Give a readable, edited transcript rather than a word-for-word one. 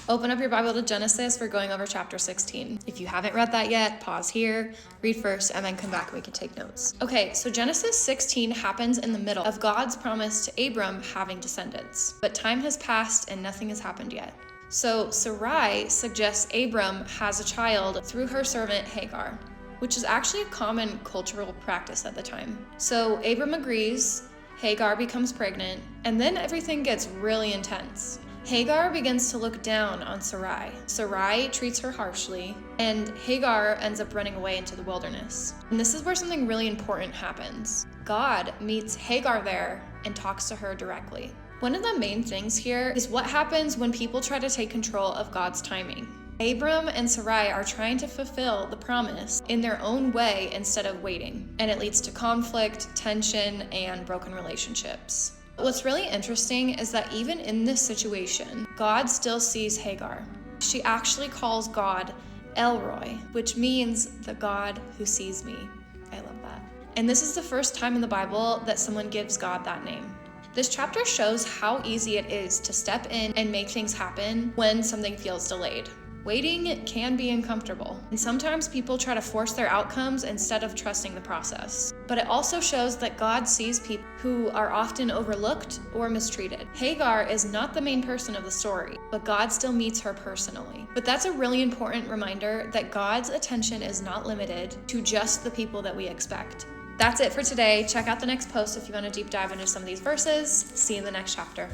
Open up your Bible to Genesis. We're going over chapter 16. If you haven't read that yet, pause here, read first, and then come back and we can take notes. Okay, so Genesis 16 happens in the middle of God's promise to Abram having descendants. But time has passed and nothing has happened yet. So Sarai suggests Abram has a child through her servant Hagar, which is actually a common cultural practice at the time. So Abram agrees, Hagar becomes pregnant, and then everything gets really intense. Hagar begins to look down on Sarai. Sarai treats her harshly, and Hagar ends up running away into the wilderness. And this is where something really important happens. God meets Hagar there and talks to her directly. One of the main things here is what happens when people try to take control of God's timing. Abram and Sarai are trying to fulfill the promise in their own way instead of waiting, and it leads to conflict, tension, and broken relationships. What's really interesting is that even in this situation, God still sees Hagar. She actually calls God Elroy, which means the God who sees me. I love that. And this is the first time in the Bible that someone gives God that name. This chapter shows how easy it is to step in and make things happen when something feels delayed. Waiting can be uncomfortable, and sometimes people try to force their outcomes instead of trusting the process. But it also shows that God sees people who are often overlooked or mistreated. Hagar is not the main person of the story, but God still meets her personally. But that's a really important reminder that God's attention is not limited to just the people that we expect. That's it for today. Check out the next post if you want to deep dive into some of these verses. See you in the next chapter.